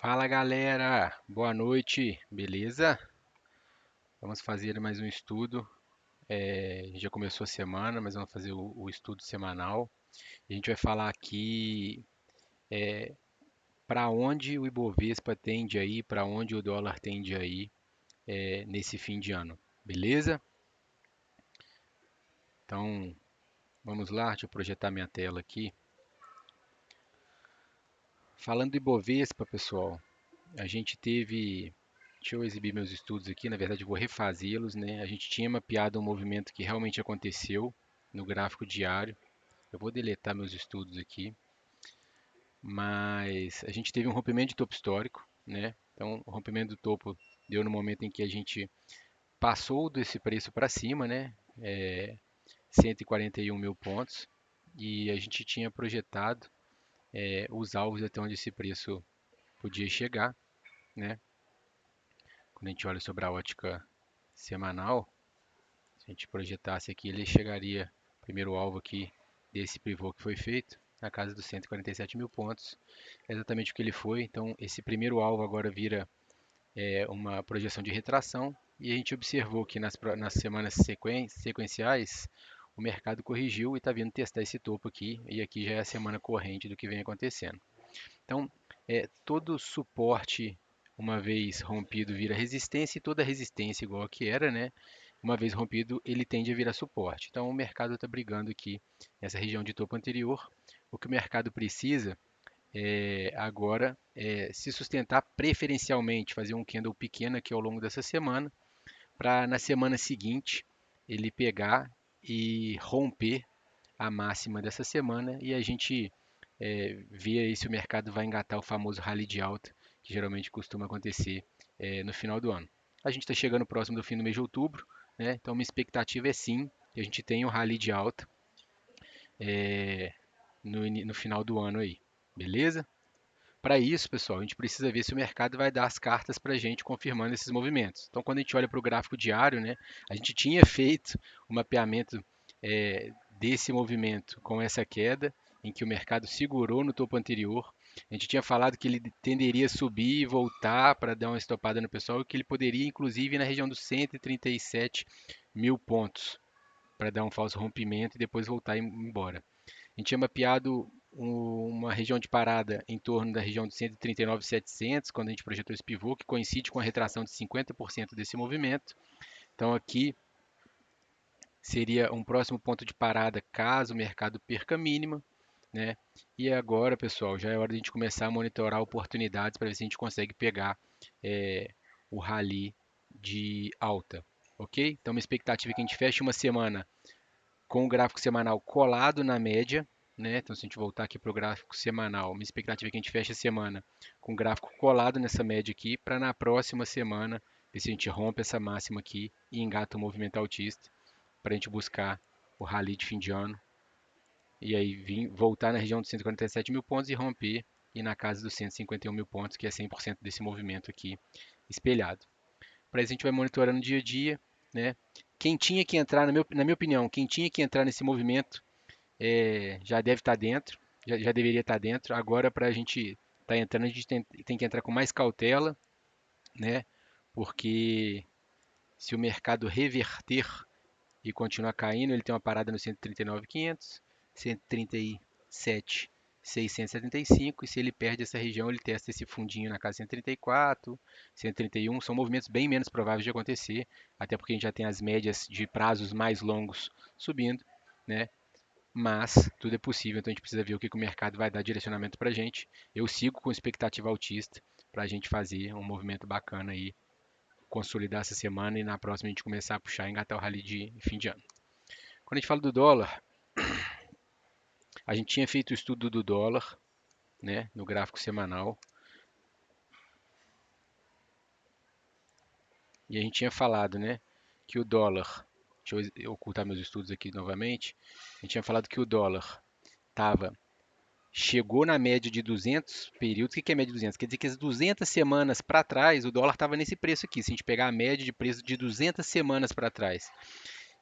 Fala galera, boa noite, beleza? Vamos fazer mais um estudo. Já começou a semana, mas vamos fazer o estudo semanal. A gente vai falar aqui para onde o Ibovespa tende a ir, para onde o dólar tende a ir nesse fim de ano, beleza? Então vamos lá, deixa eu projetar minha tela aqui. Falando do Ibovespa, pessoal, a gente teve. Deixa eu exibir meus estudos aqui, na verdade eu vou refazê-los, né? A gente tinha mapeado um movimento que realmente aconteceu no gráfico diário. Eu vou deletar meus estudos aqui, mas a gente teve um rompimento de topo histórico, né? Então, o rompimento do topo deu no momento em que a gente passou desse preço para cima, né? 141 mil pontos, e a gente tinha projetado os alvos até onde esse preço podia chegar, né? Quando a gente olha sobre a ótica semanal, se a gente projetasse aqui, ele chegaria, primeiro alvo aqui desse pivô que foi feito, na casa dos 147 mil pontos. É exatamente o que ele foi. Então, esse primeiro alvo agora vira uma projeção de retração. E a gente observou que nas semanas sequenciais, o mercado corrigiu e está vindo testar esse topo aqui. E aqui já é a semana corrente do que vem acontecendo. Então, todo suporte, uma vez rompido, vira resistência, e toda resistência, igual que era, né? Uma vez rompido, ele tende a virar suporte. Então, o mercado está brigando aqui nessa região de topo anterior. O que o mercado precisa agora se sustentar preferencialmente, fazer um candle pequeno aqui ao longo dessa semana, para na semana seguinte ele pegar e romper a máxima dessa semana e a gente ver aí se o mercado vai engatar o famoso rally de alta, que geralmente costuma acontecer no final do ano. A gente está chegando próximo do fim do mês de outubro, né? Então minha expectativa é sim que a gente tenha um rally de alta no final do ano aí, beleza? Para isso, pessoal, a gente precisa ver se o mercado vai dar as cartas para a gente confirmando esses movimentos. Então, quando a gente olha para o gráfico diário, né, a gente tinha feito o mapeamento desse movimento com essa queda, em que o mercado segurou no topo anterior. A gente tinha falado que ele tenderia a subir e voltar para dar uma estopada no pessoal, e que ele poderia, inclusive, ir na região dos 137 mil pontos, para dar um falso rompimento e depois voltar embora. A gente tinha mapeado uma região de parada em torno da região de 139.700, quando a gente projetou esse pivô, que coincide com a retração de 50% desse movimento. Então aqui seria um próximo ponto de parada caso o mercado perca a mínima, né? E agora, pessoal, já é hora de a gente começar a monitorar oportunidades para ver se a gente consegue pegar o rally de alta, ok? Então, uma expectativa é que a gente feche uma semana com o gráfico semanal colado na média, né? Então, se a gente voltar aqui para o gráfico semanal, uma expectativa é que a gente feche a semana com o gráfico colado nessa média aqui, para na próxima semana ver se a gente rompe essa máxima aqui e engata o movimento altista, para a gente buscar o rally de fim de ano e aí voltar na região dos 147 mil pontos e romper e na casa dos 151 mil pontos, que é 100% desse movimento aqui espelhado. Para isso a gente vai monitorando dia a dia, né? Quem tinha que entrar, na minha opinião, quem tinha que entrar nesse movimento já deve estar dentro, já deveria estar dentro. Agora, para a gente estar entrando, a gente tem que entrar com mais cautela, né? Porque se o mercado reverter e continuar caindo, ele tem uma parada no 139.500, 137.675, e se ele perde essa região, ele testa esse fundinho na casa 134, 131. São movimentos bem menos prováveis de acontecer, até porque a gente já tem as médias de prazos mais longos subindo, né? Mas tudo é possível, então a gente precisa ver o que o mercado vai dar direcionamento para a gente. Eu sigo com expectativa altista para a gente fazer um movimento bacana aí, consolidar essa semana e na próxima a gente começar a puxar e engatar o rally de fim de ano. Quando a gente fala do dólar, a gente tinha feito o estudo do dólar, né, no gráfico semanal, e a gente tinha falado, né, que o dólar, deixa eu ocultar meus estudos aqui novamente, a gente tinha falado que o dólar estava chegou na média de 200 períodos. O que é média de 200? Quer dizer que as 200 semanas para trás, o dólar estava nesse preço aqui. Se a gente pegar a média de preço de 200 semanas para trás.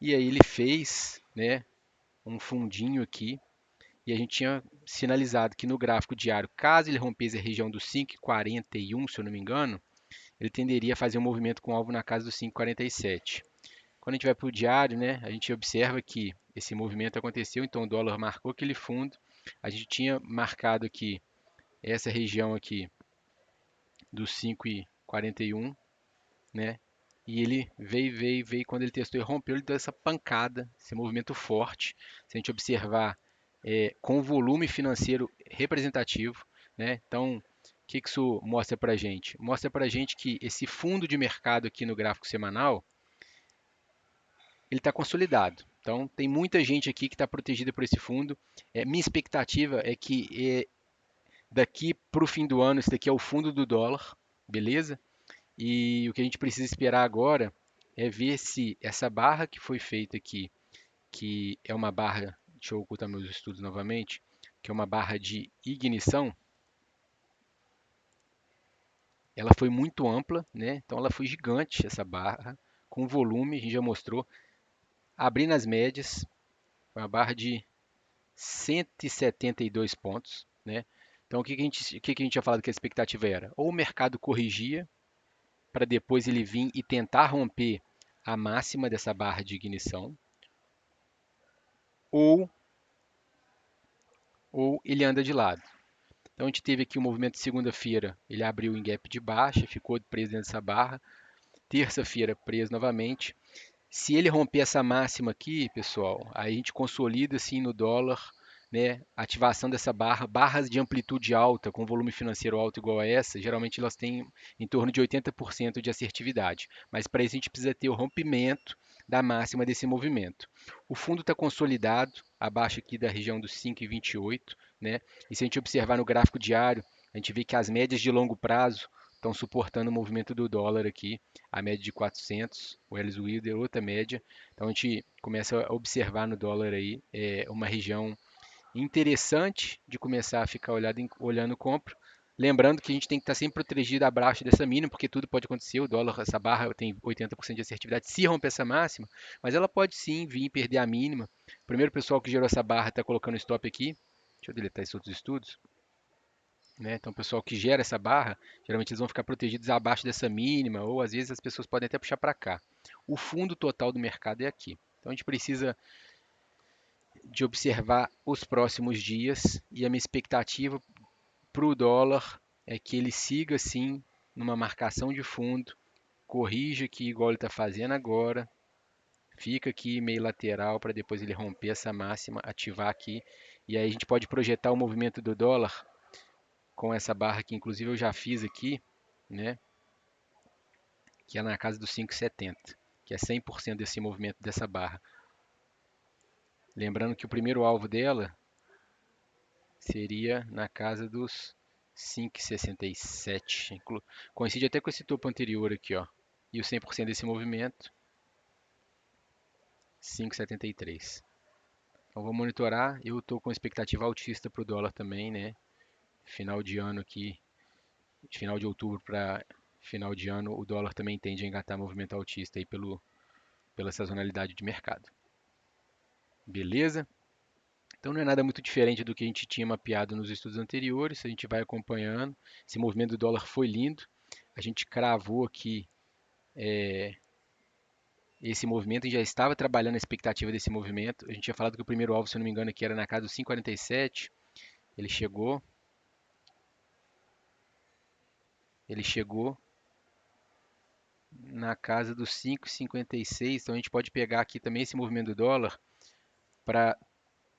E aí ele fez, né, um fundinho aqui E a gente tinha sinalizado que no gráfico diário, caso ele rompesse a região dos 5,41, se eu não me engano, ele tenderia a fazer um movimento com alvo na casa dos 5,47. Quando a gente vai para o diário, né, a gente observa que esse movimento aconteceu, então o dólar marcou aquele fundo. A gente tinha marcado aqui essa região aqui dos 5,41, né? E ele veio, quando ele testou e rompeu, ele deu essa pancada, esse movimento forte. Se a gente observar com o volume financeiro representativo, né? Então, o que isso mostra para a gente? Mostra para a gente que esse fundo de mercado aqui no gráfico semanal, ele está consolidado. Então, tem muita gente aqui que está protegida por esse fundo. Minha expectativa é que daqui para o fim do ano, esse daqui é o fundo do dólar, beleza? E o que a gente precisa esperar agora é ver se essa barra que foi feita aqui, que é uma barra, deixa eu ocultar meus estudos novamente, que é uma barra de ignição, ela foi muito ampla, né? Então ela foi gigante essa barra, com volume, a gente já mostrou, abrindo as médias, foi uma barra de 172 pontos, né? Então o que a gente tinha falado que a expectativa era? Ou o mercado corrigia para depois ele vir e tentar romper a máxima dessa barra de ignição, ou, ou ele anda de lado. Então a gente teve aqui o movimento de segunda-feira, ele abriu em gap de baixa, ficou preso dentro dessa barra. Terça-feira preso novamente. Se ele romper essa máxima aqui, pessoal, aí a gente consolida assim no dólar, né, a ativação dessa barra, barras de amplitude alta, com volume financeiro alto igual a essa, geralmente elas têm em torno de 80% de assertividade. Mas para isso a gente precisa ter o rompimento da máxima desse movimento. O fundo está consolidado, abaixo aqui da região dos 5,28, né? E se a gente observar no gráfico diário, a gente vê que as médias de longo prazo estão suportando o movimento do dólar aqui, a média de 400, o Elis-Wilder, outra média. Então a gente começa a observar no dólar aí uma região interessante de começar a ficar olhando compra. Lembrando que a gente tem que estar sempre protegido abaixo dessa mínima, porque tudo pode acontecer. O dólar, essa barra tem 80% de assertividade se romper essa máxima, mas ela pode sim vir perder a mínima. O primeiro pessoal que gerou essa barra está colocando stop aqui. Deixa eu deletar esses outros estudos. Né? Então, o pessoal que gera essa barra, geralmente eles vão ficar protegidos abaixo dessa mínima, ou às vezes as pessoas podem até puxar para cá. O fundo total do mercado é aqui. Então, a gente precisa de observar os próximos dias e a minha expectativa para o dólar é que ele siga assim numa marcação de fundo, corrija aqui igual ele está fazendo agora, fica aqui meio lateral para depois ele romper essa máxima, ativar aqui, e aí a gente pode projetar o movimento do dólar com essa barra que inclusive eu já fiz aqui, né? Que é na casa dos 5,70, que é 100% desse movimento dessa barra. Lembrando que o primeiro alvo dela seria na casa dos 5,67. Coincide até com esse topo anterior aqui, ó. E o 100% desse movimento, 5,73. Então vou monitorar. Eu estou com expectativa altista para o dólar também, né? Final de ano aqui, final de outubro para final de ano, o dólar também tende a engatar movimento altista aí pela sazonalidade de mercado. Beleza? Então não é nada muito diferente do que a gente tinha mapeado nos estudos anteriores, a gente vai acompanhando. Esse movimento do dólar foi lindo. A gente cravou aqui esse movimento e já estava trabalhando a expectativa desse movimento. A gente tinha falado que o primeiro alvo, se eu não me engano, aqui era na casa dos 5,47. Ele chegou. Ele chegou na casa dos 5,56. Então a gente pode pegar aqui também esse movimento do dólar para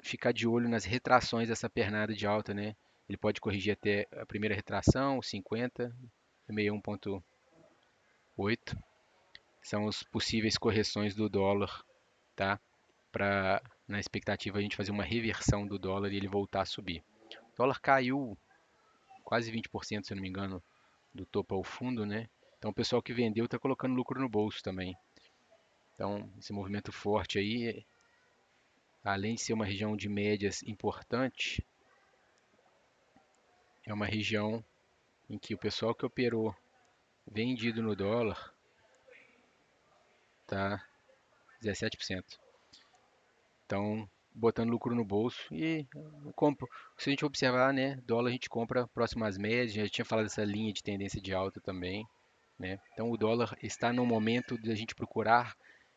ficar de olho nas retrações dessa pernada de alta, né? Ele pode corrigir até a primeira retração, 50, 61,8. São as possíveis correções do dólar, tá? Para na expectativa a gente fazer uma reversão do dólar e ele voltar a subir. O dólar caiu quase 20%, se eu não me engano, do topo ao fundo, né? Então o pessoal que vendeu está colocando lucro no bolso também. Então esse movimento forte aí, além de ser uma região de médias importante, é uma região em que o pessoal que operou vendido no dólar tá 17%. Então botando lucro no bolso e compro. Se a gente observar, né, dólar a gente compra próximo às médias, já tinha falado dessa linha de tendência de alta também, né? Então o dólar está no momento de a gente procurar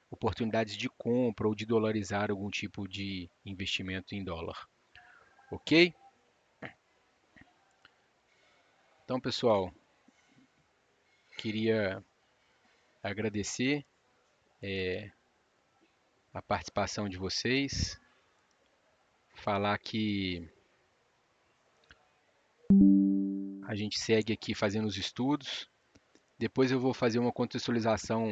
oportunidades de compra ou de dolarizar algum tipo de investimento em dólar, ok? Então, pessoal, queria agradecer a participação de vocês, falar que a gente segue aqui fazendo os estudos. Depois eu vou fazer uma contextualização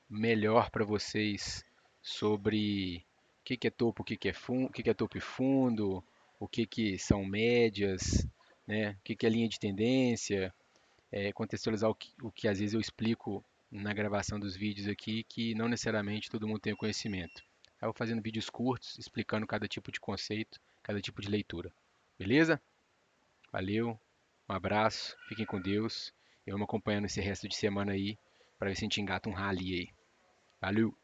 melhor para vocês sobre o que que é topo, o que que é fundo, o que que é topo e fundo, o que que são médias, né? O que que é linha de tendência, contextualizar o que às vezes eu explico na gravação dos vídeos aqui, que não necessariamente todo mundo tem o conhecimento. Eu vou fazendo vídeos curtos, explicando cada tipo de conceito, cada tipo de leitura. Beleza? Valeu, um abraço, fiquem com Deus. E vamos acompanhando esse resto de semana aí, para ver se a gente engata um rally aí. Valeu!